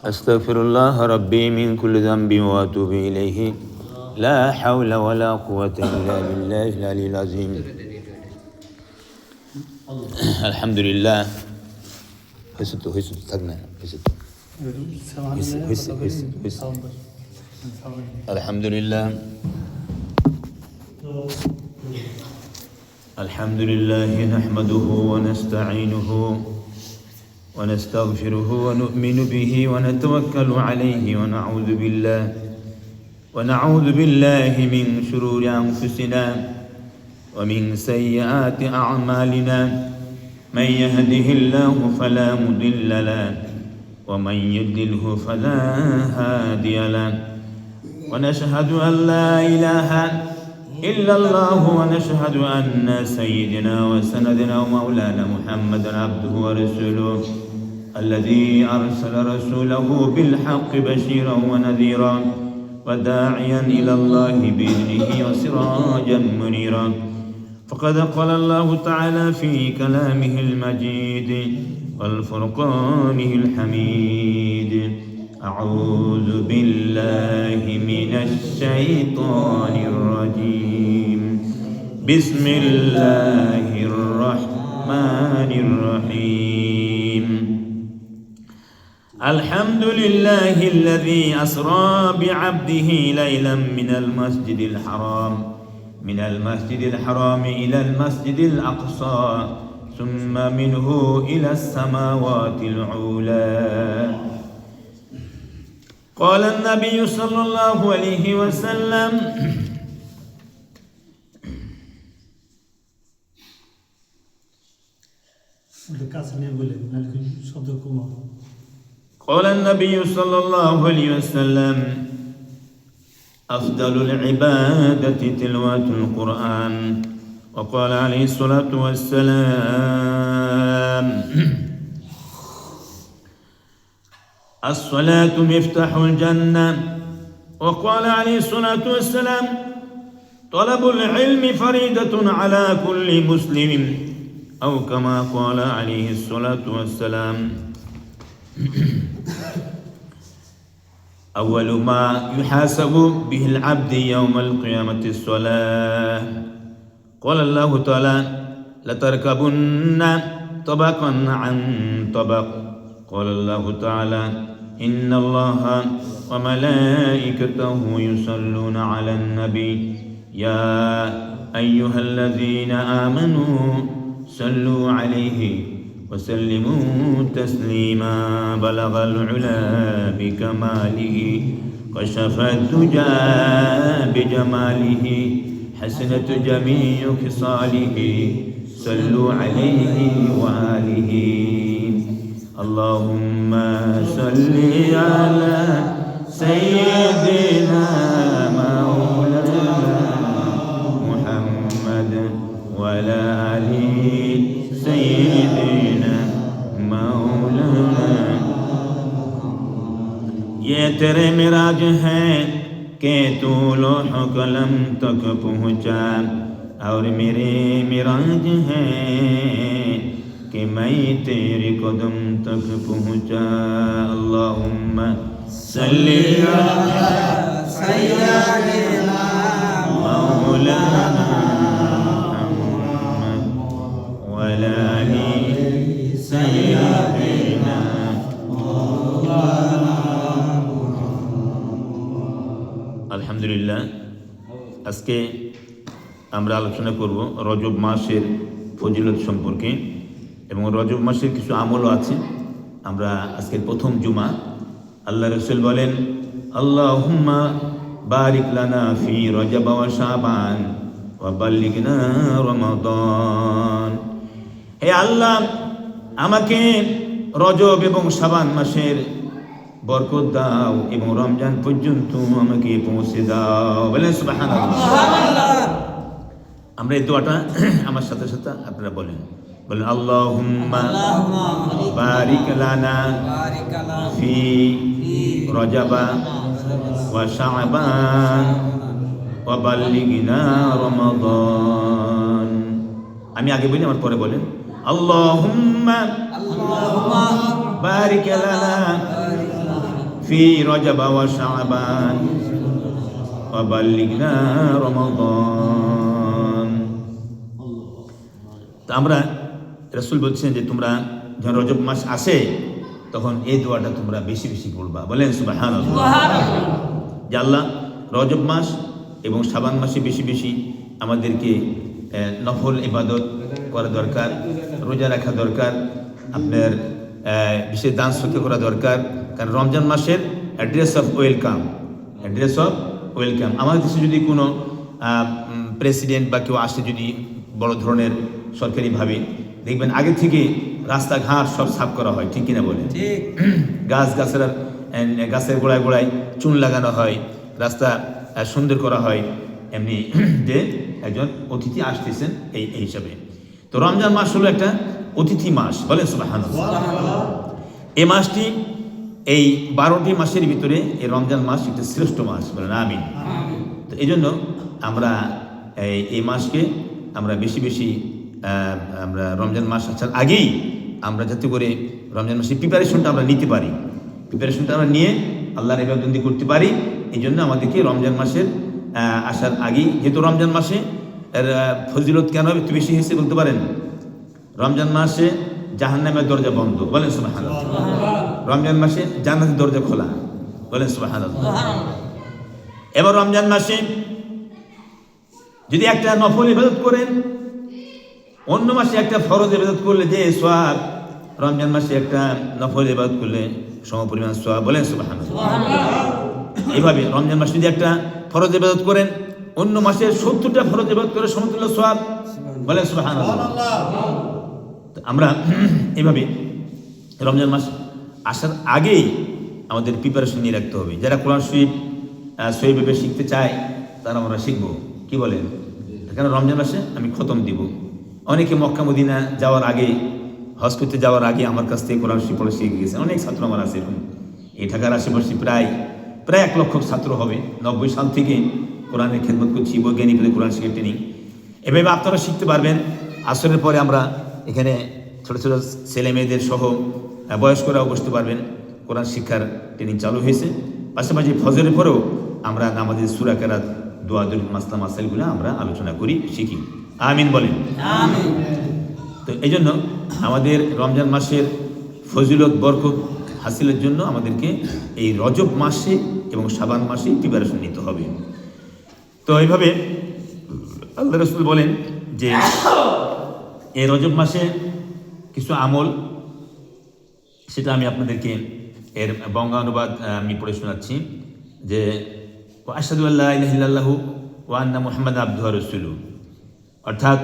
أستغفر الله ربي من كل ذنب وأتوب إليه لا حول ولا قوة إلا بالله العلي العظيم الحمد لله الحمد لله الحمد لله نحمده ونستعينه ونستغفره ونؤمن به ونتوكل عليه ونعوذ بالله من شرور أنفسنا ومن سيئات أعمالنا من يهده الله فلا مضل له ومن يضلله فلا هادي له ونشهد أن لا إله إلا الله ونشهد أن سيدنا وسندنا ومولانا محمدا عبده ورسوله الذي أرسل رسوله بالحق بشيرا ونذيرا وداعيا إلى الله بإذنه وسراجا منيرا فقد قال الله تعالى في كلامه المجيد والفرقانه الحميد أعوذ بالله من الشيطان الرجيم بسم الله الرحمن الرحيم الحمد لله الذي أسرى بعبده ليلا من المسجد الحرام إلى المسجد الأقصى ثم منه إلى السماوات العلى قال النبي صلى الله عليه وسلم قال النبي صلى الله عليه وسلم أفضل العبادة تلاوة القرآن وقال عليه الصلاة والسلام الصلاة مفتاح الجنة وقال عليه الصلاة والسلام طلب العلم فريضة على كل مسلم أو كما قال عليه الصلاة والسلام أول ما يحاسب به العبد يوم القيامة الصلاة قال الله تعالى لتركبن طبقا عن طبق قال الله تعالى إن الله وملائكته يصلون على النبي يا أيها الذين آمنوا صلوا عليه وسلموا تسليما بلغ العلا بكماله كشف الدجى بجماله حسنت جميع خصاله صلوا عليه وآله اللهم صل على سيدنا مولانا محمد وعلى آل سيدنا مولانا ये तेरे मिराज है कि तू लोह कलम तक पहुँचा और मेरे मिराज है कि मैं तेरे कदम तक पहुँचा अल्लाहुम्मा सल्ली अला सय्यिदना मौलाना मुहम्मद व अला आलि सय्यिदना मौलाना আলহামদুলিল্লাহ আজকে আমরা আলোচনা করব রজব মাসের ফজিলত সম্পর্কে এবং রজব মাসের কিছু আমলও আছে। আমরা আজকের প্রথম জুমা আল্লাহ রাসূল বলেন আল্লাহুম্মা বারিক লানা ফি রজব ওয়া শাবান ওয়া বাল্লিগনা রমাদান। হে আল্লাহ, আমাকে রজব এবং শাবান মাসের বরকত দাও এবং রমজান পর্যন্ত আমাকে পৌঁছে দাও। বলেন সুবহানাল্লাহ। আমরা এই দোয়াটা আমার সাথে সাথে আপনারা বলেন আল্লাহুম্মা বারিক লানা ফি রজব ওয়া শাবান ওয়া বাল্লিগনা রমাদান। আমি আগে বলি, আমার পরে বলেন আল্লাহুম্মা বারিক লানা ফি রজব ওয়া শাবান ওয়া বাল্লিগনা রমাদান। তো আমরা রাসূল বলছেন যে তোমরা যখন রজব মাস আসে তখন এই দোয়াটা তোমরা বেশি বেশি পড়বা। বলেন সুবহানাল্লাহ। যে আল্লাহ রজব মাস এবং শাবান মাসে বেশি বেশি আমাদেরকে নফল ইবাদত করা দরকার, রোজা রাখা দরকার, আপনার বিশেষ দান সৎকা করা দরকার। কারণ রমজান মাসের অ্যাড্রেস অফ ওয়েলকাম, আমাদের দেশে যদি কোনো প্রেসিডেন্ট বা কেউ আসে, যদি বড় ধরনের সরকারিভাবে, দেখবেন আগে থেকে রাস্তাঘাট সব সাফ করা হয়, ঠিক কিনা বলে? গাছের গোড়ায় গোড়ায় চুন লাগানো হয়, রাস্তা সুন্দর করা হয়, এমনি যে একজন অতিথি আসতেছেন এই হিসাবে। তো রমজান মাস হলো একটা অতিথি মাস। বলেন সুবহানাল্লাহ। এই মাসটি এই 12টি মাসের ভিতরে এই রমজান মাস একটা শ্রেষ্ঠ মাস। বলেন আমিন। তো এই জন্য আমরা এই মাসকে আমরা বেশি বেশি আমরা রমজান মাস আসার আগেই আমরা যাতে করে রমজান মাসের প্রিপারেশনটা আমরা নিতে পারি, প্রিপারেশনটা আমরা নিয়ে আল্লাহর ইবাদত করতে পারি। এই জন্য আমাদেরকে রমজান মাসের আসার আগেই, যেহেতু রমজান মাসে ফজিলত কেন একটু বেশি হয়েছে বলতে পারেন? রমজান মাসে জাহান্নামের দরজা বন্ধ। বলেন সুবহানাল্লাহ। রমজান মাসে জান্নাতের দরজা খোলা। বলেন সুবহানাল্লাহ। এবার রমজান মাসে যদি একটা নফল ইবাদত করেন, অন্য মাসে একটা ফরজ ইবাদত করলে যে সওয়াব, রমজান মাসে একটা নফল ইবাদত করলে সমপরিমাণ সওয়াব। বলেন সুবহানাল্লাহ। এইভাবে রমজান মাসে যদি একটা ফরজ ইবাদত করেন, অন্য মাসের 70টা ফরজ ইবাদত করে সমতুল্য সওয়াব। বলেন সুবহানাল্লাহ। আমরা এইভাবে রমজান মাস আসার আগেই আমাদের প্রিপারেশন নিয়ে রাখতে হবে। যারা কোরআন শরীফ সহিভাবে শিখতে চায় তারা আমরা শিখবো। কি বলেন? কেন রমজান মাসে আমি খতম দিব। অনেকে মক্কা মদিনা যাওয়ার আগে, হজ করতে যাওয়ার আগে আমার কাছ থেকে কোরআন শরীফ পড়া শিখে গেছে। অনেক ছাত্র আমার আছে এরকম। এই ঢাকার আশেপাশে প্রায় 1 লক্ষ ছাত্র হবে। 90 সাল থেকে কোরআনের খেদমত করছি, বৈজ্ঞানিকদের কোরআন শিখে ট্রেনিং। এভাবে আপনারা শিখতে পারবেন। আসরের পরে আমরা এখানে ছোটো ছোটো ছেলে মেয়েদের সহ বয়স্করাও বসতে পারবেন। কোরআন শিক্ষার ট্রেনিং চালু হয়েছে। পাশাপাশি ফজরের পরেও আমরা নামাজের সূরা কেরাত, দোয়া দুরূদ, মাসলা মাসাইলগুলো আমরা আলোচনা করি, শিখি। আমিন বলেন। আমিন। তো এই জন্য আমাদের রমজান মাসের ফজিলত বরকত হাসিলের জন্য আমাদেরকে এই রজব মাসে এবং শাবান মাসে প্রিপারেশন নিতে হবে। তো এইভাবে আল্লাহ রাসূল বলেন যে এই রজব মাসে কিছু আমল, সেটা আমি আপনাদেরকে এর বঙ্গানুবাদ আমি পড়ে শোনাচ্ছি। যে আশহাদু আল্লা ইলাহা ইল্লাল্লাহু ওয়া আন্না মুহাম্মাদান আবদুহু ওয়া রাসূলুহু, অর্থাৎ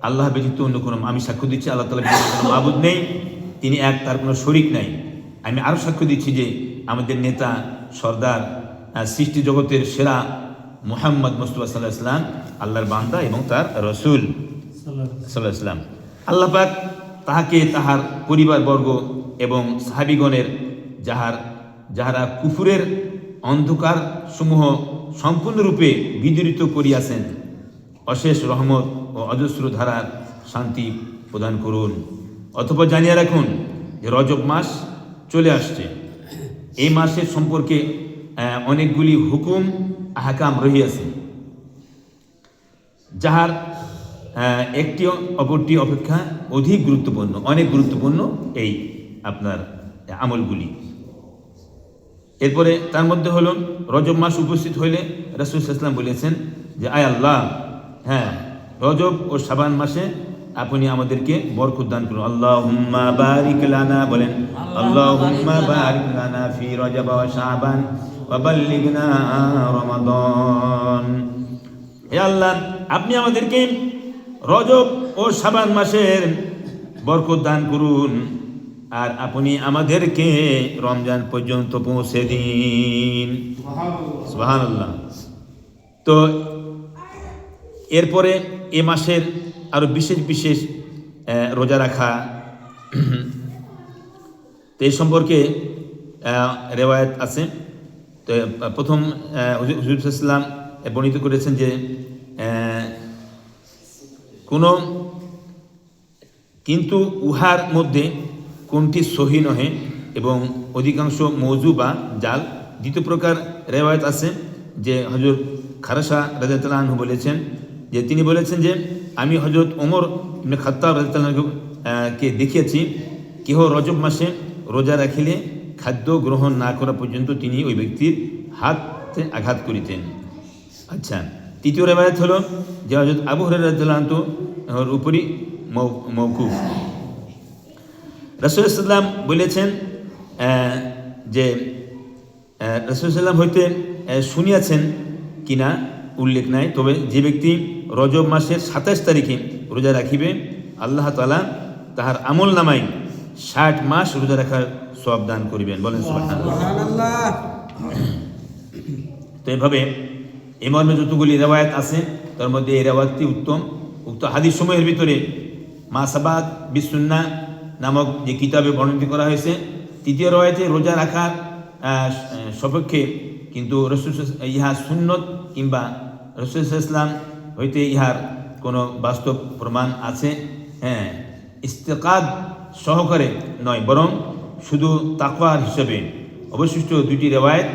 আল্লাহ ব্যতীত অন্য কোনো, আমি সাক্ষ্য দিচ্ছি আল্লাহ তাআলা ব্যতীত কোনো মাবুদ নেই, তিনি এক, তার কোনো শরীক নাই। আমি আরও সাক্ষ্য দিচ্ছি যে আমাদের নেতা, সর্দার, সৃষ্টি জগতের সেরা মুহাম্মদ মুস্তাফা সাল্লাল্লাহু আলাইহি ওয়াসাল্লাম আল্লাহর বান্দা এবং তার রাসূল সাল্লাল্লাহু আলাইহি ওয়াসাল্লাম। আল্লাহ পাক তাহাকে, তাহার পরিবারবর্গ এবং সাহাবীগণের যাহারা কুফুরের অন্ধকার সমূহ সম্পূর্ণরূপে বিদূরিত করিয়াছেন, অশেষ রহমত ও অজস্র ধারার শান্তি প্রদান করুন। অথবা জানিয়ে রাখুন যে রজব মাস চলে আসছে। এই মাসের সম্পর্কে অনেকগুলি হুকুম আহকাম রহিয়াছে, যাহার একটি অপরটি অপেক্ষা অধিক গুরুত্বপূর্ণ, অনেক গুরুত্বপূর্ণ এই আপনার আমলগুলি। এরপরে তার মধ্যে হলো রজব মাস উপস্থিত হইলে রাসূল সাল্লাল্লাহু আলাইহি ওয়াসাল্লাম বলেছেন যে আয় আল্লাহ, হ্যাঁ, রজব ও শাবান মাসে আপনি আমাদেরকে বরকত দান করুন। আল্লাহুম্মা বারিক লানা, বলেন আল্লাহুম্মা বারিক লানা ফি রজব ওয়া শাবান ওয়া বাল্লিগনা রমাদান। হে আল্লাহ, আপনি আমাদেরকে রজব ও শাবান মাসের বরকত দান করুন, আর আপনি আমাদেরকে রমজান পর্যন্ত পৌঁছে দিন। সুবহানাল্লাহ। তো এরপরে এ মাসের আরো বিশেষ বিশেষ রোজা রাখা, তো এই সম্পর্কে রেওয়ায়াত আছে। তো প্রথম হুজুর সাল্লাল্লাহু আলাইহি ওয়াসাল্লাম বর্ণিত করেছেন যে কিন্তু উহার মধ্যে কোনটি সহি নহে এবং অধিকাংশ মৌজু বা জাল। দ্বিতীয় প্রকার রেওয়ায়ত আছে যে হযরত খারসা রাদিয়াল্লাহু আনহু বলেছেন যে তিনি বলেছেন যে আমি হযরত ওমর ইবনে খাত্তাব রাদিয়াল্লাহু আনহু কে দেখিয়েছি কেহ রজব মাসে রোজা রাখিলে খাদ্য গ্রহণ না করা পর্যন্ত তিনি ওই ব্যক্তির হাতে আঘাত করিতেন। আচ্ছা, তৃতীয় রেওয়ায়াত হলো যে হযরত আবু হুরায়রা রাদিয়াল্লাহু আনহুর উপরই মওকুফ। রাসূল সাল্লাল্লাহু আলাইহি ওয়াসাল্লাম বলেছেন যে রাসূল সাল্লাল্লাহু আলাইহি ওয়াসাল্লাম হইতে শুনিয়াছেন কিনা উল্লেখ নাই, তবে যে ব্যক্তি রজব মাসের ২৭ তারিখে রোজা রাখিবে আল্লাহ তাআলা তাহার আমল নামায় ৬০ মাস রোজা রাখার সওয়াব দান করিবেন। বলেন সুবহানাল্লাহ। তো এভাবে এই মর্মে যতগুলি রেওয়ায়াত আছে তার মধ্যে এই রেওয়ায়াতটি উত্তম। উক্ত হাদিস সমূহের ভিতরে মা সাবাত বিসুন্নাহ নামক যে কিতাবে বর্ণিত করা হয়েছে, তৃতীয় রেওয়ায়াতে রোজা রাখার সপক্ষে, কিন্তু রাসূল ইহা সুন্নত কিংবা রাসূল সাল্লাল্লাহু আলাইহি ওয়াসাল্লাম হইতে ইহার কোনো বাস্তব প্রমাণ আছে ইস্তেকাদ সহকারে নয়, বরং শুধু তাকওয়ার হিসেবে অবশিষ্ট দুটি রেওয়ায়াত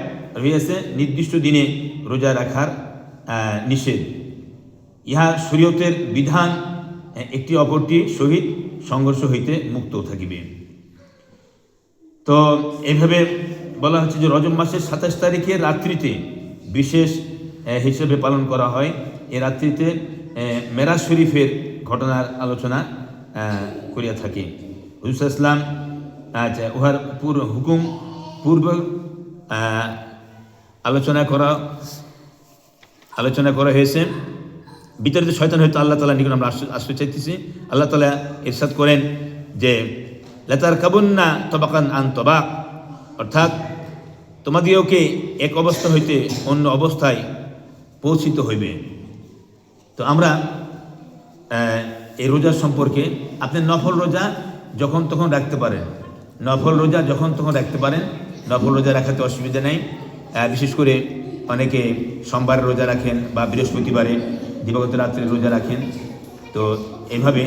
রয়েছে নির্দিষ্ট দিনে রোজা রাখার নিষেধ। ইহা শরীয়তের বিধান একটি অপরটির সহিত সংঘর্ষ হইতে মুক্ত থাকিবে। তো এইভাবে বলা হচ্ছে যে রজব মাসের ২৭ তারিখের রাত্রিতে বিশেষ হিসেবে পালন করা হয়। এই রাত্রিতে মেরাজ শরীফের ঘটনার আলোচনা করিয়া থাকে। হুজুর সাল্লাল্লাহু আলাইহি ওয়াসাল্লাম উহার হুকুম পূর্ব আলোচনা করা হয়েছে। বিতাড়িত শয়তান হয়তো আল্লাহ তাআলা নিকট আমরা আশ্রয় চাইতেছি। আল্লাহ তাআলা ইরশাদ করেন যে লাতারকাবুন্না তাবাকান আন তাবাক, অর্থাৎ তোমাদিওকে এক অবস্থা হইতে অন্য অবস্থায় পৌঁছিত হইবে। তো আমরা এই রোজার সম্পর্কে আপনি নফল রোজা যখন তখন রাখতে পারেন, নফল রোজা রাখাতে অসুবিধা নেই। বিশেষ করে অনেকে সোমবারে রোজা রাখেন বা বৃহস্পতিবারে দিবাগত রাত্রে রোজা রাখেন। তো এইভাবে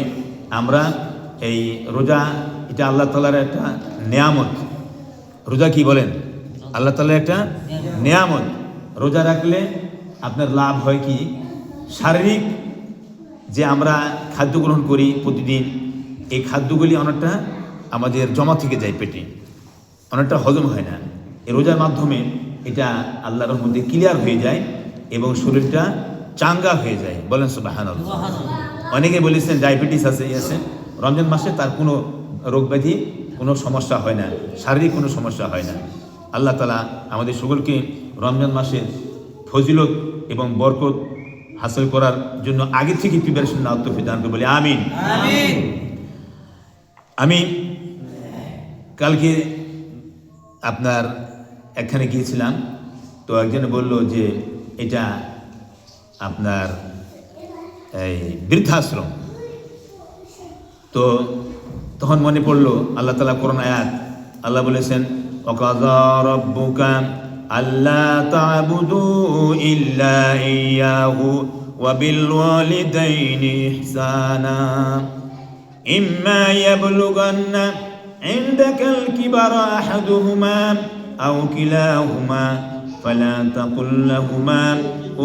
আমরা এই রোজা, এটা আল্লাহ তাআলার একটা নেয়ামত। রোজা কি বলেন? আল্লাহ তাআলার একটা নেয়ামত। রোজা রাখলে আপনার লাভ হয় কি, শারীরিক যে আমরা খাদ্য গ্রহণ করি প্রতিদিন, এই খাদ্যগুলি অনেকটা আমাদের জমা থেকে যায় পেটে, অনেকটা হজম হয় না। এই রোজার মাধ্যমে এটা আল্লাহর মধ্যে ক্লিয়ার হয়ে যায় এবং শরীরটা চাঙ্গা হয়ে যায়। বলেন সুবহানাল্লাহ। অনেকে বলেছেন ডায়াবেটিস আছে, রমজান মাসে তার কোনো রোগ ব্যাধি, কোনো সমস্যা হয় না, শারীরিক কোনো সমস্যা হয় না। আল্লাহ তাআলা আমাদের সকলকে রমজান মাসের ফজিলত এবং বরকত হাসিল করার জন্য আগে থেকে প্রিপারেশন নেওয়ার তৌফিক দান করে বলি আমিন। আমি কালকে আপনার এখানে গিয়েছিলাম, তো একজনে বলল যে এটা আপনার এই বৃদ্ধাশ্রম। তো তখন মনে পড়লো আল্লাহ তাআলা কোরআন আয়াত, আল্লাহ বলেছেন ওয়াকাযা রাব্বুকা আল্লা তা'বুদু ইল্লা ইয়্যাহু ওয়া বিল ওয়ালিদাইনি ইহসানা ইম্মা ইয়াবলুগান্না ইনদাকাল কিবারা আহাদুহুমা আও কিলাহুমা ফালা তাকুল লাহুমা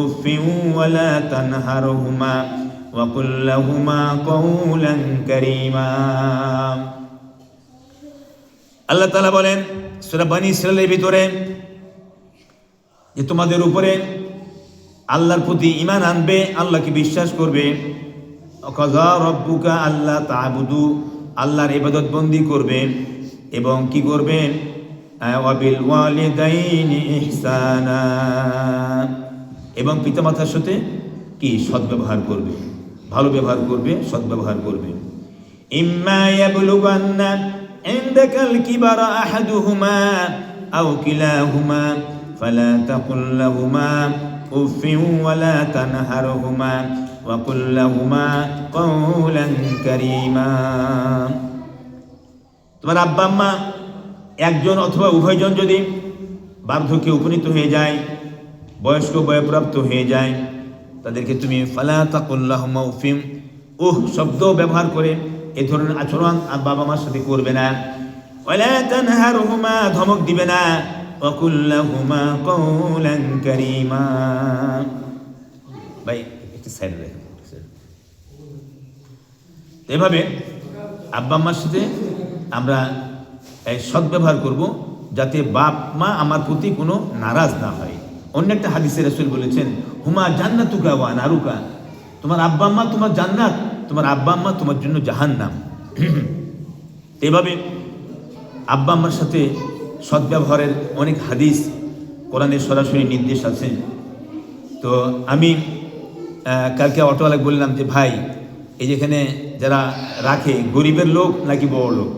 উফিন ওয়া লা তানহারহুমা ওয়া কুল লাহুমা কাওলান কারীমা। আল্লাহ তাআলা বলেন সূরা বনী ইসরাঈলের ভিতরে যে তোমাদের উপরে আল্লাহর প্রতি ঈমান আনবে, আল্লাহকে বিশ্বাস করবে। ওয়াকাযা রাব্বুকা আল্লা তা'বুদু, আল্লাহর ইবাদত বন্দি করবে এবং কি করবে, ওয়া বিল ওয়ালিদাইনি ইহসানা, এবং পিতামাতার সাথে কি সদ্ব্যবহার করবে, ভালো ব্যবহার করবে, সদ্ব্যবহার করবে। ইম্মা ইয়াবলুগান্না ইনদাকাল কিবারা আহাদুহুমা আও কিলাহুমা ফালা তাকুল লাহুমা উফিন ওয়া লা তানহারহুমা ওয়া কুল লাহুমা কাওলান কারীমা। তোমার আব্বা আম্মা একজন অথবা উভয়জন যদি বার্ধক্যে উপনীত হয়ে যায়, বয়স্ক বয়প্রাপ্ত হয়ে যায়, তাদেরকে তুমি ফালা তাকুল লাহুমা উফিন শব্দ ব্যবহার করে এ ধরনের আচরণ বাবা মার সাথে করবে না। ওয়ালা তানহারহুমা, ধমক দিবে না। ওয়া কুল লাহুমা কাওলান কারীমা। ভাই একটু সাইডে রাখুন। এভাবে আব্বা আম্মার সাথে আমরা এই সদ্ব্যবহার করব, যাতে বাপ মা আমার প্রতি কোনো নারাজ না হয়। অন্য একটা হাদিসে রাসূল বলেছেন, হুমা জান্নাতুকা ওয়া নারুকা, তোমার আব্বা আম্মা তোমার জান্নাত, তোমার আব্বা আম্মা তোমার জন্য জাহান্নাম। এভাবে আব্বা আম্মার সাথে সদ্ব্যবহারের অনেক হাদিস কোরআনের সরাসরি নির্দেশ আছে। তো আমি কালকে অটোওয়ালাকে বললাম যে ভাই, এই যেখানে যারা রাখে গরিবের লোক নাকি বড় লোক?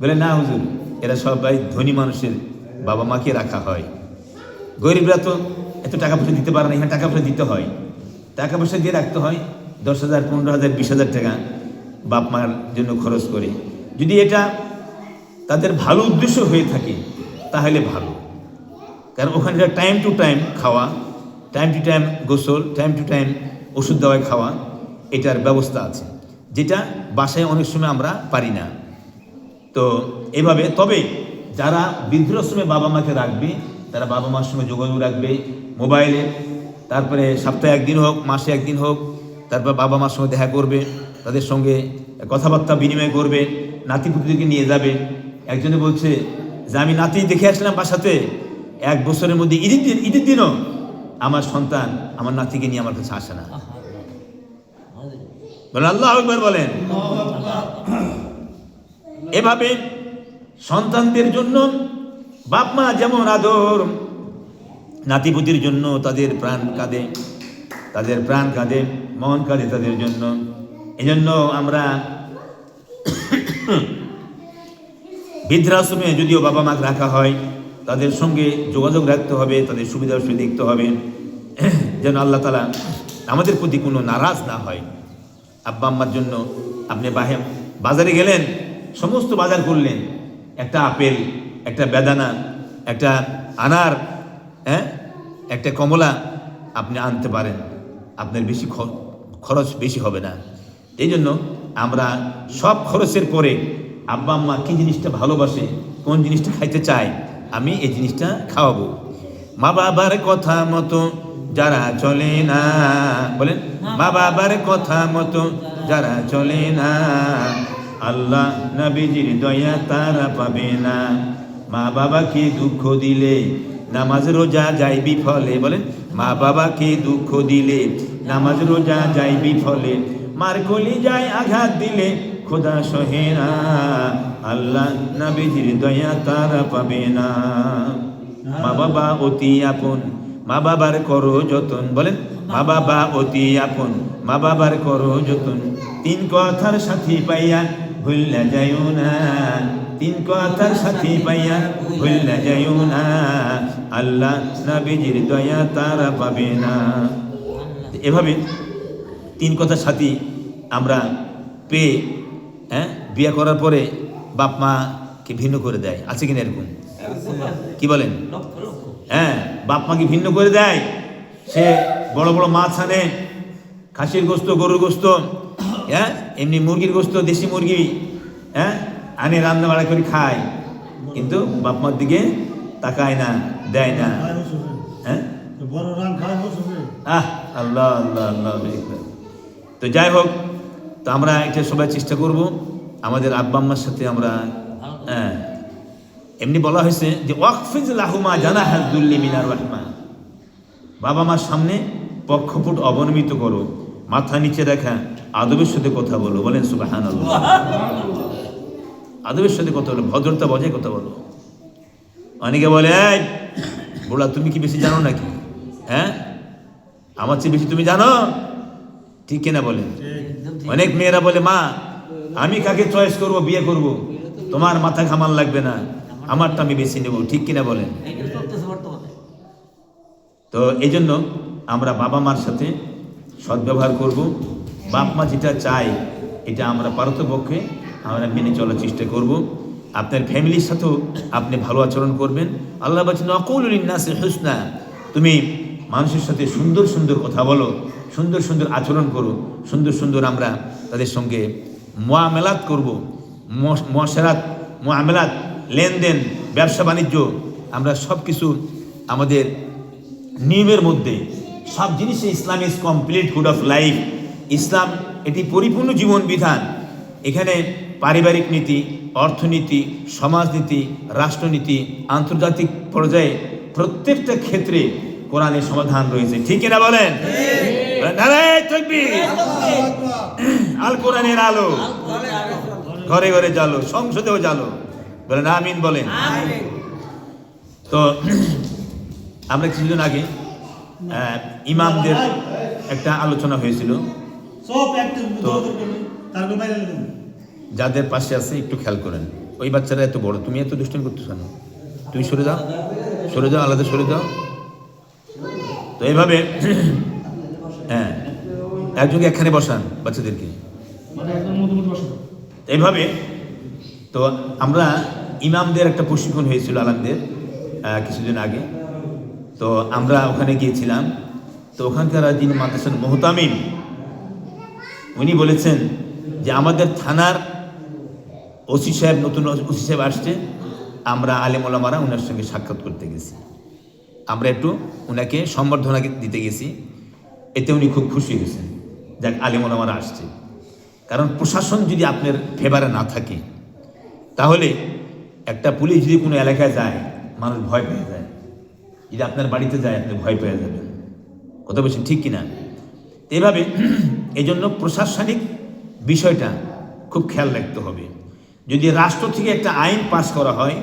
বলে না হুজুর, এরা সবাই ধনী মানুষের বাবা মাকে রাখা হয়। গরিবরা তো এত টাকা পয়সা দিতে পারে না, এখানে টাকা পয়সা দিতে হয়, টাকা পয়সা দিয়ে রাখতে হয়। 10,000, 15,000, 20,000 টাকা বাপ মার জন্য খরচ করে। যদি এটা তাদের ভালো উদ্দেশ্য হয়ে থাকে তাহলে ভালো, কারণ ওখানে টাইম টু টাইম খাওয়া, টাইম টু টাইম গোসল, টাইম টু টাইম ওষুধ দেওয়ায় খাওয়া, এটার ব্যবস্থা আছে, যেটা বাসায় অনেক সময় আমরা পারি না। তো এভাবে, তবে যারা বৃদ্ধাশ্রমে বাবা মাকে রাখবে তারা বাবা মার সঙ্গে যোগাযোগ রাখবে মোবাইলে, তারপরে সপ্তাহে একদিন হোক, মাসে একদিন হোক, তারপর বাবা মার সঙ্গে দেখা করবে, তাদের সঙ্গে কথাবার্তা বিনিময় করবে, নাতিপুতিদেরকে নিয়ে যাবে। একজনে বলছে যে আমি নাতি দেখে আসলাম বাসাতে, 1 বছরের মধ্যে ঈদের দিনও আমার সন্তান আমার নাতিকে নিয়ে আমার কাছে আসে না। বলেন আল্লাহু আকবার বলেন। এভাবে সন্তানদের জন্য বাপ মা যেমন আদর, নাতিপুতির জন্য তাদের প্রাণ কাঁদে, তাদের প্রাণ কাঁদে, মন কাঁদে তাদের জন্য। এজন্য আমরা বৃদ্ধাশ্রমে যদিও বাবা মাকে রাখা হয়, তাদের সঙ্গে যোগাযোগ রাখতে হবে, তাদের সুবিধা অসুবিধা দেখতে হবে, যেন আল্লাহ তাআলা আমাদের প্রতি কোনো নারাজ না হয়। আব্বা আম্মার জন্য আপনি বাজারে গেলেন, সমস্ত বাজার করলেন, একটা আপেল, একটা বেদানা, একটা আনার, একটা কমলা আপনি আনতে পারেন, আপনার বেশি খরচ বেশি হবে না। এই জন্য আমরা সব খরচের পরে আব্বা আম্মা কী জিনিসটা ভালোবাসে, কোন জিনিসটা খাইতে চায়, আমি এই জিনিসটা খাওয়াবো। মা বাবার কথা মতো যারা চলে না, বলেন মা বাবার কথা মতো যারা চলে না, আল্লাহ নবীজির দয়া তারা পাবে না। মা বাবাকে দুঃখ দিলে নামাজ রোজা যায় বিফলে, বলেন মা বাবাকে দুঃখ দিলে নামাজ রোজা যায় বিফলে, মার কলি যায় আঘাত দিলে খোদা সহে না, আল্লাহ নবীজির দয়া তারা পাবে না। মা বাবা অতি আপন, মা বাবার করো যতন, বলেন মা বাবা অতি আপন, মা বাবার করো যতন। 3 কথার সাথী পাইয়া ভুললা যাইও না, 3 কথার সাথী পাইয়া ভুললা যাইও না, আল্লাহ নবীজির দয়া তারা পাবে না। এভাবে 3 কথার সাথী আমরা পেয়ে বিয়ে করার পরে বাপ মাকে ভিন্ন করে দেয়, আছে কিনা এরকম? কি বলেন? বাপ মাকে ভিন্ন করে দেয়। সে বড় বড় মাছ আনে, খাসির গোস্ত, গরুর গোস্ত, এমনি মুরগির গোস্ত, দেশি মুরগি আনে, রান্না বাড়া করে খায়, কিন্তু বাপ মার দিকে তাকায় না, দেয় না। আল্লাহ আল্লাহ আল্লাহ। তো যাই হোক, তো আমরা এটা সবাই চেষ্টা করব আমাদের আব্বা আম্মার সাথে আমরা, এমনি বলা হয়েছে যে ওয়াকফিজ লাহুমা জানাহাজ যুল্লি মিনার রাহমা, বাবা মার সামনে পক্ষপুট অবনমিত করো, মাথা নিচে রাখা, আদবের সাথে কথা বলো, বলেন সুবহানাল্লাহ। আদবের সাথে কথা বলো, ভদ্রতা বজায় কথা বলো। অনেকে বলে এই বুড়া তুমি কি বেশি জানো নাকি? আমার চেয়ে বেশি তুমি জানো, ঠিক কিনা বলেন? অনেক মেয়েরা বলে মা আমি কাকে চয়েস করব, বিয়ে করব, তোমার মাথা ঘামান লাগবে না, আমারটা আমি বেশি নেব, ঠিক কিনা বলেন? তো এই জন্য আমরা বাবা মার সাথে সদ্ব্যবহার করব, বাপ মা যেটা চায় এটা আমরা পারতপক্ষে আমরা মেনে চলার চেষ্টা করব। আপনার ফ্যামিলির সাথেও আপনি ভালো আচরণ করবেন। আল্লাহ বলছেন ওয়াকুলু লিন-নাসি হুসনা, তুমি মানুষের সাথে সুন্দর সুন্দর কথা বলো, সুন্দর সুন্দর আচরণ করো, সুন্দর সুন্দর আমরা তাদের সঙ্গে মুআমালাত করব, মুআশারাত মুআমালাত লেনদেন, ব্যবসা বাণিজ্য, আমরা সব কিছু আমাদের নিয়মের মধ্যে সব জিনিসে Islam is complete hood of life. ইসলাম এটি পরিপূর্ণ জীবন বিধান। এখানে পারিবারিক নীতি, অর্থনীতি, সমাজনীতি, রাষ্ট্রনীতি, আন্তর্জাতিক পর্যায়ে প্রত্যেকটা ক্ষেত্রে কোরআনের সমাধান রয়েছে। ঠিক কিনা বলেন? নারায়ে তাকবীর। আল কোরআনের আলো ঘরে ঘরে জ্বালো, সংসদেও জ্বালো। বলেন আমিন বলেন। তো আমরা কিছুদিন আগে ইমামদের একটা আলোচনা হয়েছিল। তো যাদের পাশে আছে একটু খেয়াল করেন, ওই বাচ্চারা এত বড়, তুমি এত দুষ্টামি করতেছ না, তুমি সরে যাও, সরে যাও, আলাদা সরে যাও। তো এইভাবে হ্যাঁ, একজনকে এখানে বসান বাচ্চাদেরকে এইভাবে। তো আমরা ইমামদের একটা প্রশিক্ষণ হয়েছিল আলামদের কিছুদিন আগে। তো আমরা ওখানে গিয়েছিলাম। তো ওখানকার যিনি মাদ্রাসার মুহতামিম, উনি বলেছেন যে আমাদের থানার ওসি সাহেব, নতুন ওসি সাহেব আসছে, আমরা আলেম ওলামারা ওনার সঙ্গে সাক্ষাৎ করতে গেছি। আমরা একটু ওনাকে সম্বর্ধনা দিতে গেছি। এতে উনি খুব খুশি হয়েছেন, যাক আলেম ওলামারা আসছে। কারণ প্রশাসন যদি আপনার ফেভারে না থাকে, তাহলে একটা পুলিশ যদি কোনো এলাকায় যায়, মানুষ ভয় পেয়ে যায়। যদি আপনার বাড়িতে যায়, আপনি ভয় পেয়ে যাবেন। কথা বলছেন ঠিক কিনা? এইভাবে এই জন্য প্রশাসনিক বিষয়টা খুব খেয়াল রাখতে হবে। যদি রাষ্ট্র থেকে একটা আইন পাস করা হয়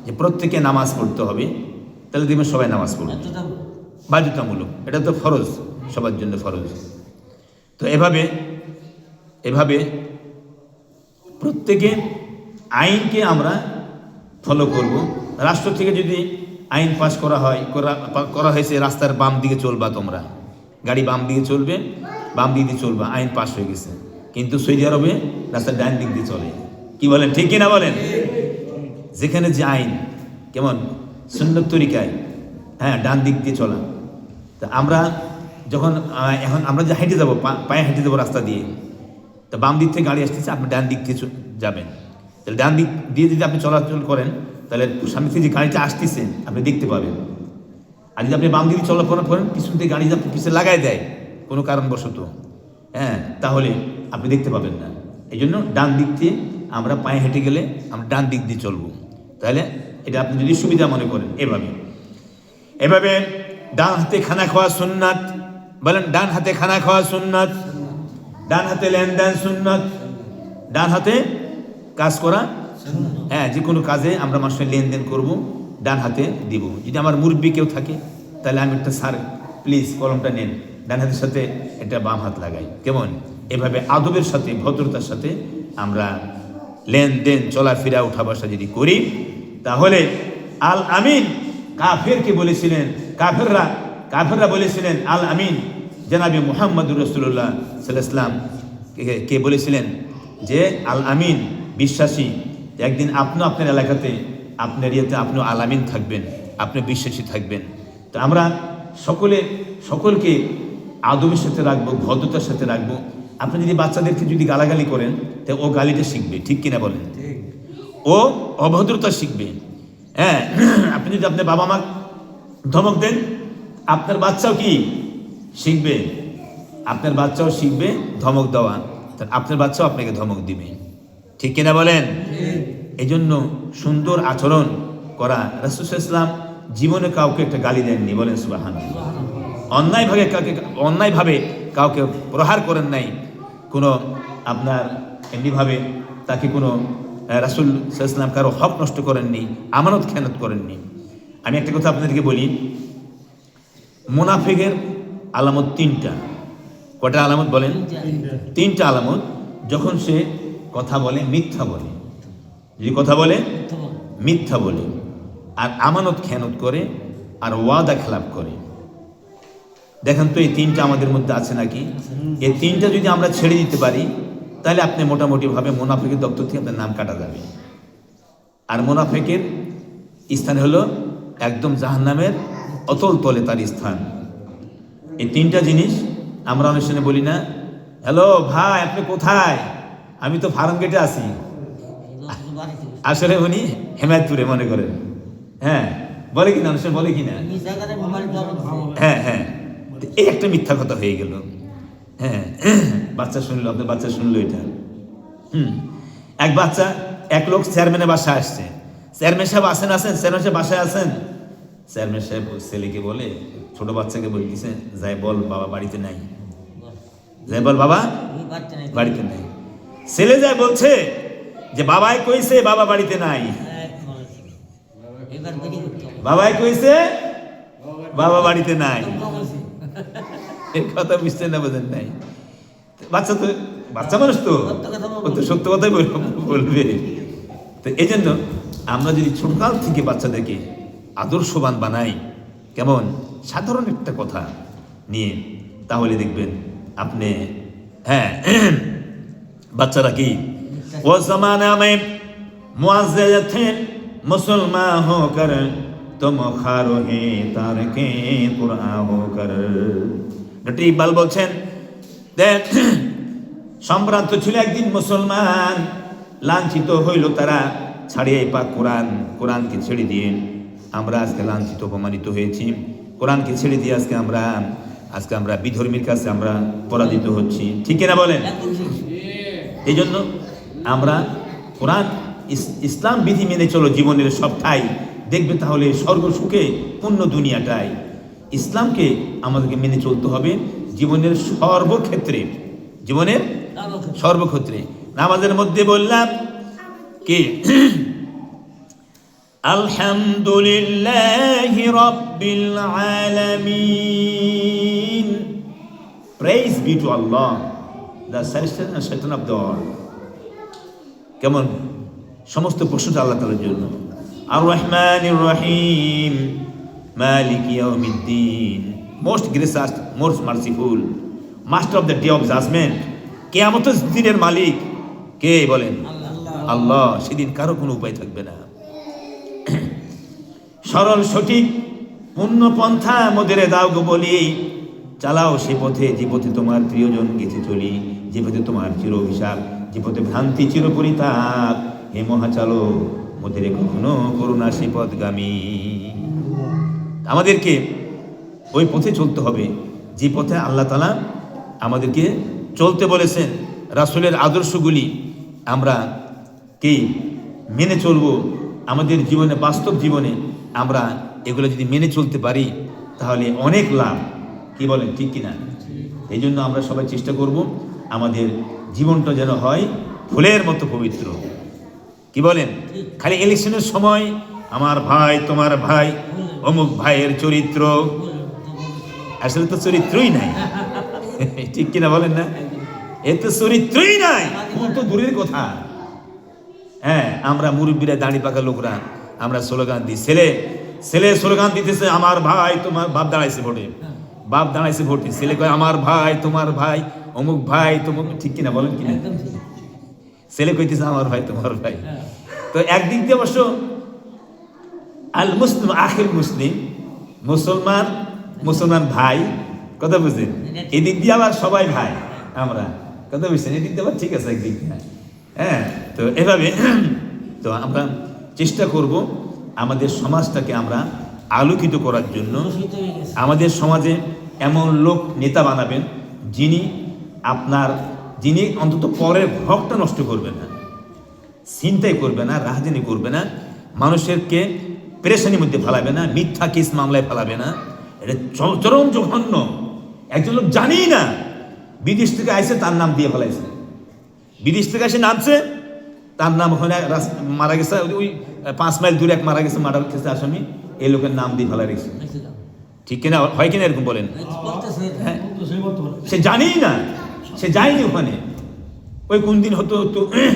যে প্রত্যেকে নামাজ পড়তে হবে, তাহলে দেখবেন সবাই নামাজ পড়বে, বাধ্যতামূলক। এটা তো ফরজ, সবার জন্য ফরজ। তো এভাবে প্রত্যেকে আইনকে আমরা ফলো করব। রাষ্ট্র থেকে যদি আইন পাস করা হয়, করা হয়েছে রাস্তার বাম দিকে চলবা, তোমরা গাড়ি বাম দিকে চলবে, বাম দিক দিয়ে চলবা, আইন পাস হয়ে গেছে। কিন্তু সৌদি আরবে রাস্তার ডান দিক দিয়ে চলে। কি বলেন? ঠিক কিনা বলেন? যেখানে যে আইন কেমন সুন্নত তরিকায়, হ্যাঁ, ডান দিক দিয়ে চলা। তা আমরা যখন এখন আমরা যে হেঁটে যাবো, পায়ে হেঁটে যাবো রাস্তা দিয়ে, তা বাম দিক থেকে গাড়ি আসতেছে, আপনি ডান দিক দিয়ে যাবেন। তাহলে ডান দিক দিয়ে যদি আপনি চলাচল করেন, তাহলে সামনে থেকে যে গাড়িটা আসতেছে আপনি দেখতে পাবেন। আর যদি আপনি বাম দিকে চলাফেরা করেন, পিছন থেকে গাড়ি যদি পিছনে লাগাই দেয় কোনো কারণবশত, হ্যাঁ, তাহলে আপনি দেখতে পাবেন না। এই জন্য ডান দিক দিয়ে আমরা পায়ে হেঁটে গেলে আমরা ডান দিক দিয়ে চলবো। তাহলে এটা আপনি যদি সুবিধা মনে করেন। এভাবে ডান হাতে খানা খাওয়া সুন্নাত। বলেন ডান হাতে খানা খাওয়া সুন্নাত, ডান হাতে লেনদেন সুন্নাত, ডান হাতে কাজ করা, হ্যাঁ, যে কোনো কাজে আমরা মানুষের লেনদেন করব, ডান হাতে দিব। যদি আমার মুরব্বি কেউ থাকে, তাহলে আমি একটা স্যার প্লিজ কলমটা নেন, ডান হাতের সাথে এটা বাম হাত লাগাই। কেমন? এভাবে আদবের সাথে, ভদ্রতার সাথে আমরা লেনদেন, চলাফেরা, উঠা বসা যদি করি, তাহলে আল আমিন কাফেরকে বলেছিলেন, কাফেররা বলেছিলেন আল আমিন জনাবি মুহাম্মদুর রাসূলুল্লাহ সাল্লাল্লাহু আলাইহি ওয়াসাল্লাম কে বলেছিলেন যে আল আমিন বিশ্বাসী। একদিন আপনি আপনার এলাকাতে, আপনার ইয়েতে আপনি আল আমিন থাকবেন, আপনি বিশ্বাসী থাকবেন। তো আমরা সকলকে আদবের সাথে রাখবো, ভদ্রতার সাথে রাখবো। আপনি যদি বাচ্চাদেরকে যদি গালাগালি করেন, তো ও গালিটা শিখবে। ঠিক কিনা বলেন? ও অভদ্রতা শিখবে। হ্যাঁ, আপনি যদি আপনার বাবা মা ধমক দেন, আপনার বাচ্চাও কি শিখবে? আপনার বাচ্চাও শিখবে ধমক দেওয়া, আপনার বাচ্চাও আপনাকে ধমক দিবে। ঠিক কিনা বলেন? এই জন্য সুন্দর আচরণ করা। রাসূল সাল্লাল্লাহু আলাইহি ওয়াসাল্লাম জীবনে কাউকে একটা গালি দেননি। বলেন সুবহানাল্লাহ। অন্যায়ভাবে কাউকে প্রহার করেন নাই, কোনো আপনার এমনিভাবে তাকে কোনো রাসূল সাল্লাল্লাহু আলাইহি ওয়াসাল্লাম কারো হক নষ্ট করেননি, আমানত খেয়ানত করেননি। আমি একটা কথা আপনাদেরকে বলি, মুনাফিকের আলামত 3টা। কটা আলামত বলেন? 3টা আলামত। যখন সে কথা বলে মিথ্যা বলে, যদি কথা বলে মিথ্যা বলে, আর আমানত খেয়ানত করে, আর ওয়াদা খেলাপ করে। দেখেন তো এই 3টা আমাদের মধ্যে আছে নাকি? এই 3টা যদি আমরা ছেড়ে দিতে পারি, তাহলে আপনি মোটামুটিভাবে মুনাফিকের দপ্তর থেকে আপনার নাম কাটা যাবে। আর মুনাফিকের স্থান হলো একদম জাহান্নামের অতল তলে তার স্থান। এই 3টা জিনিস আমরা অনেক সময় বলি না, হ্যালো ভাই আপনি কোথায়? আমি তো ফার্ম গেটে আছি। আসলে উনি হেমায়তপুরে মনে করেন। হ্যাঁ, বলে কিনা, মানুষ বলে কিনা, হ্যাঁ হ্যাঁ, এই একটা মিথ্যা কথা হয়ে গেল। হ্যাঁ, বাচ্চা শুনলো, আপনার বাচ্চা শুনলো এটা। এক বাচ্চা, এক লোক চেয়ারম্যানের বাসায় আসছে। চেয়ারম্যান সাহেব আসেন, চেয়ারম্যান সাহেব বাসায় আছেন। চেয়ারম্যান সাহেব ছেলেকে বলে, ছোট বাচ্চাকে বলতেছে, যাই বল বাবা বাড়িতে নাই, যাই বল বাবা বাড়িতে নাই। ছেলে যায় বলছে যে বাবাই কইছে বাবা বাড়িতে নাই, বাবাই কইছে বাবা বাড়িতে নাই। এই কথা বুঝতে না, বোঝেন নাই। বাচ্চা তো বাচ্চা মানুষ তো, ও তো সত্য কথাই বলবে। তো এই জন্য আমরা যদি ছোটকাল থেকে বাচ্চাদেরকে আদর্শবান বানাই, কেমন সাধারণ একটা কথা নিয়ে, তাহলে দেখবেন আপনি, হ্যাঁ, বাচ্চারা কি ও জমানা में मुआज़्ज़ज़ थे मुसलमान होकर तुम खारो है तारके कुरान होकर। ডক্টর ইকবাল বলছেন, সম্ভ্রান্ত ছিল একদিন মুসলমান, লাঞ্ছিত হইল তারা ছাড়িয়ে পাক কোরআনকে ছেড়ে দিয়ে। আমরা আজকে লাঞ্ছিত অপমানিত হয়েছি, কোরআনকে ছেড়ে দিয়ে আজকে আমরা বিধর্মীর কাছে আমরা পরাজিত হচ্ছি, ঠিক কিনা বলেন? এই জন্য আমরা কোরআন ইসলাম বিধি মেনে চলো জীবনের সবটাই, দেখবে তাহলে স্বর্গ সুখে পূর্ণ দুনিয়াটাই। ইসলামকে আমাদেরকে মেনে চলতে হবে জীবনের সর্বক্ষেত্রে। নামাজের মধ্যে বললাম কি, আলহামদুলিল্লাহি রাব্বিল আলামিন, praise be to Allah, the servant of the world. কেমন সমস্ত প্রশংসা আল্লাহ তাআলার জন্য। আর রহমানির রহিম, মালিক ইয়াউমিদ্দিন, most gracious, most merciful, master of the day of judgment. কিয়ামতের দিনের মালিক কে বলেন? আল্লাহ। সেদিন কারো কোনো উপায় থাকবে না। সরল সঠিক পূর্ণ পন্থা মোদের দাও গো বলি, চালাও সে পথে যে পথে তোমার প্রিয়জন গেছে চলি, যে পথে তোমার চির অভিশাপ, যে পথে ভ্রান্তি চির পরিতাপ। হে মহাচালো মোদের কখনো করুণা সে পথগামী। আমাদেরকে ওই পথে চলতে হবে যে পথে আল্লাহ তাআলা আমাদেরকে চলতে বলেছেন। রাসূলের আদর্শগুলি আমরা কি মেনে চলব আমাদের জীবনে, বাস্তব জীবনে আমরা এগুলো যদি মেনে চলতে পারি তাহলে অনেক লাভ, কি বলেন, ঠিক কিনা? এই জন্য আমরা সবাই চেষ্টা করব আমাদের জীবনটা যেন হয় ফুলের মতো পবিত্র, কি বলেন? খালি ইলেকশনের সময় আমার ভাই তোমার ভাই অমুক ভাইয়ের চরিত্র, আসলে তো চরিত্রই নাই, ঠিক কিনা বলেন না? এ তো চরিত্রই নাই, তো দূরের কথা। হ্যাঁ, আমরা মুরব্বীরা, দাড়ি পাকা লোকরা আমরা স্লোগান দিই, ছেলে স্লোগান দিতেছে আমার ভাই তোমার, বাপ দাঁড়াইছে ভোটে, ছেলে কয় আমার ভাই তোমার ভাই অমুক ভাই তোমার, ঠিক কিনা বলেন কিনা? ছেলে কইতেছে আমার ভাই তোমার ভাই। তো একদিক দিয়ে অবশ্য আল মুসলিম আখির মুসলিম, মুসলমান ভাই, কথা বুঝলেন? এদিক দিয়ে আবার সবাই ভাই আমরা, কথা বুঝছেন? এদিক দিয়ে আবার ঠিক আছে একদিক দিয়ে। হ্যাঁ, তো এভাবে তো আমরা চেষ্টা করব আমাদের সমাজটাকে আমরা আলোকিত করার জন্য। আমাদের সমাজে এমন লোক নেতা বানাবেন যিনি অন্তত পরের হকটা নষ্ট করবে না, চিন্তাই করবে না, রাজনীতি করবে না, মানুষেরকে পেরেশানির মধ্যে ফেলাবে না, মিথ্যা কেস মামলায় ফেলাবে না। এটা চরম জঘন্য। একজন লোক জানি না বিদেশ থেকে আইসে, তার নাম দিয়ে ফেলাইছে, বিদেশ থেকে এসে নামছে, তার নাম ওখানে মারা গেছে, ওই 5 মাইল দূরে এক মারা গেছে, মার্ডার কেসে আসামি, এই লোকের নাম দিয়ে ফেলা রেখেছে, ঠিক কিনা? হয় কিনা এরকম বলেন? হ্যাঁ, সে জানি না, সে যায়নি ওখানে। ওই কোন দিন হতো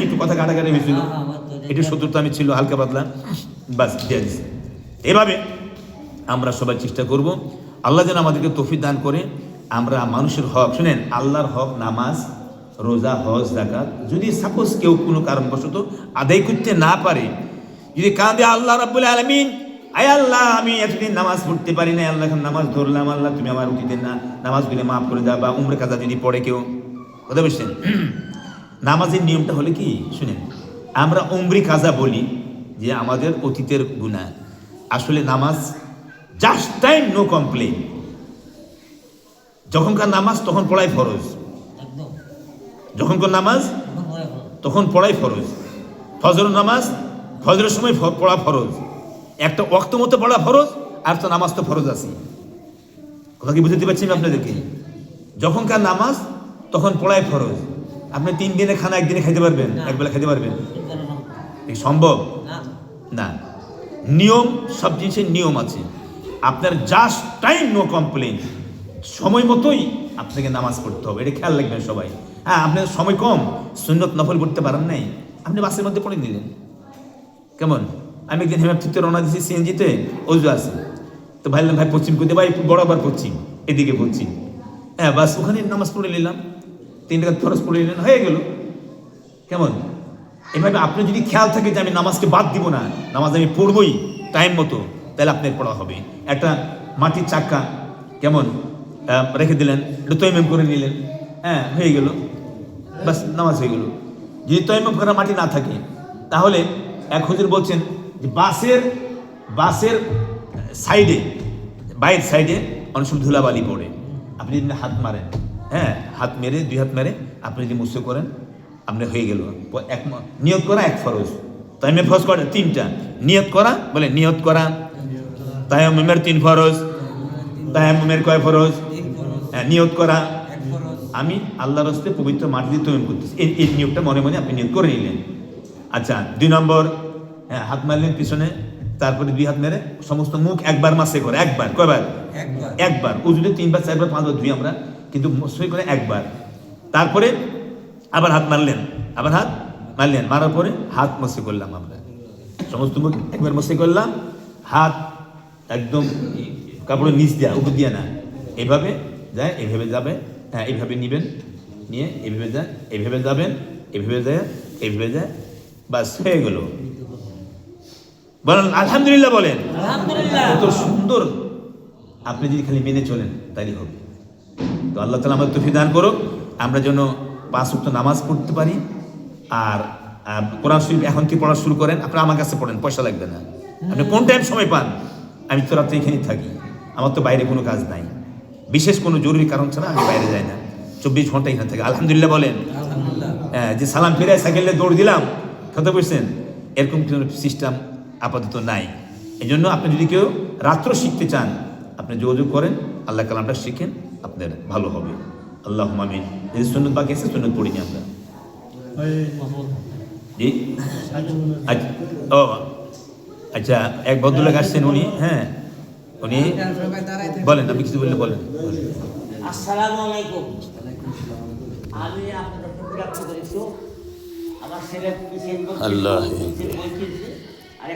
একটু কথা কাটাকাটি হয়েছিল, একটু শত্রুতা আমি ছিল হালকা পাতলা, বাস দিয়ে দিচ্ছে। এভাবে আমরা সবাই চেষ্টা করব আল্লাহ যেন আমাদেরকে তৌফিক দান করে আমরা মানুষের হক, শুনেন, আল্লাহর হক, নামাজ, রোজা, হজ, যাকাত যদি সাপোজ কেউ কোনো কারণবশত আদায় করতে না পারে, যদি কাঁদে আল্লাহ রাব্বুল আলামিন, আয় আল্লাহ আমি এতদিন নামাজ পড়তে পারি না, আল্লাহ নামাজ ধরলাম, আল্লাহ তুমি আমার অতীতের নামাজগুলি মাফ করে দাও, বা উমরে কাজা যদি পড়ে কেউ, কথা বুঝছেন? নামাজের নিয়মটা হলে কি, শুনেন, আমরা উমরি কাজা বলি যে আমাদের অতীতের গুনাহ। আসলে নামাজ জাস্ট টাইম, নো কমপ্লেন। যখনকার নামাজ তখন পড়াই ফরজ, যখনকার নামাজ তখন পড়াই ফরজ। ফজর নামাজ ফজরের সময় পড়া ফরজ, একটা ওয়াক্ত মতো পড়া ফরজ, আর তো নামাজ তো ফরজ আছে। কথা কি বুঝতে পারছি আমি আপনাদেরকে? যখনকার নামাজ তখন পড়াই ফরজ। আপনি 3 দিনে খানা একদিনে খাইতে পারবেন, একবেলা খাইতে পারবেন? এই সম্ভব না। নিয়ম, সব জিনিসের নিয়ম আছে। আপনার জাস্ট টাইম, নো কমপ্লেন, সময় মতোই আপনাকে নামাজ পড়তে হবে, এটা খেয়াল রাখবেন সবাই। হ্যাঁ, আপনার সময় কম, সুন্নত নফল পড়তে পারেন নাই, আপনি বাসের মধ্যে পড়ে নিলেন। কেমন? আমি একদিন হেমাপ্তিতে রওনা দিয়েছি, সিএনজিতে অজু আছে, তো ভাইলাম ভাই পশ্চিম করতে, ভাই বরাবর পশ্চিম, এদিকে পশ্চিম। হ্যাঁ, বাস ওখানে নামাজ পড়ে নিলাম, 3 রাকাত ফরজ পড়ে নিলেন, হয়ে গেল। কেমন? এভাবে আপনি যদি খেয়াল থাকে যে আমি নামাজকে বাদ দিব না, নামাজ আমি পড়বই টাইম মতো, তাহলে আপনার পড়া হবে। একটা মাটির চাক্কা কেমন রেখে দিলেন, একটু তৈমম করে নিলেন, হ্যাঁ হয়ে গেল, বাস নামাজ হয়ে গেল। যদি তৈমম করা মাটি না থাকে, তাহলে এক হুজুর বলছেন যে বাসের সাইডে, বাইরের সাইডে অনেক সময় ধুলাবালি পড়ে, আপনি যদি হাত মারেন, হ্যাঁ হাত মেরে 2 হাত মেরে আপনি যদি মুছে করেন, আপনার হয়ে গেল। নিয়ত করা 1 ফরজ, তাইমে ফরজ করা 3টা, নিয়ত করা, বলে নিয়ত করা, তায়াম্মুমের 3 ফরজ, তায়াম্মুমের কয় ফরজ? নিয়ত করা, আমি আল্লাহর রাস্তায় পবিত্র মাটি দিয়ে তৈরি করতেছি, এই নিয়তটা মনে মনে আপনি নিয়ত করে নিলেন। আচ্ছা, 2 নম্বর, হ্যাঁ হাত মারলেন পিছনে, তারপরে 2 হাত মেরে সমস্ত মুখ একবার মাসে করে, একবার, কয়বার? একবার। উজুতে 3 বার 4 বার 5 বার ধুই আমরা, কিন্তু মসে করে একবার। তারপরে আবার হাত মারলেন, আবার হাত মারলেন, মারার পরে হাত মসে করলাম আমরা, সমস্ত মুখ একবার মসে করলাম, হাত একদম কাপড়ের নিচ দেওয়া, উপর দিয়ে না, এভাবে যায়, এভাবে যাবে, হ্যাঁ এইভাবে নিবেন, নিয়ে এইভাবে যায়, এইভাবে যাবেন, এইভাবে যায়, এইভাবে যায়, বাস হয়ে গেল। বলেন আলহামদুলিল্লাহ, বলেন কত সুন্দর। আপনি যদি খালি মেনে চলেন তাই হবে। তো আল্লাহ তাআলা আমাদের তৌফিক দান করুক, আমরা যেন 5 ওয়াক্ত নামাজ পড়তে পারি। আর কোরআন শরীফ এখন থেকে পড়া শুরু করেন, আপনারা আমার কাছে পড়েন, পয়সা লাগবে না। আপনি কোন টাইম সময় পান, আমি তো রাত্রে এখানেই থাকি, আমার তো বাইরে কোনো কাজ নাই, বিশেষ কোনো জরুরি কারণ ছাড়া আমি বাইরে যাই না, 24 ঘন্টা এখানে থাকি। আলহামদুলিল্লাহ বলেন। হ্যাঁ, যে সালাম ফিরে সাইকেলে দৌড় দিলাম, কথা বলছেন, এরকম কোনো সিস্টেম আপাতত নাই। এই জন্য আপনি যদি কেউ রাত্র শিখতে চান, আপনি যোগাযোগ করেন, আল্লাহ কালামটা শিখেন, আপনার ভালো হবে। আল্লাহ আমিন। যদি সুন্নত বাকি আছে, সুন্নত পড়িনি আমরা। জি, ও আচ্ছা, এক ভদ্রলোক আসছেন, উনি, হ্যাঁ উনি বলেন, আপনি কিছু বললে বলেন। আসসালামু আলাইকুম। আমি আপনাদের প্রতি আমার ছেলে আল্লাহ। আর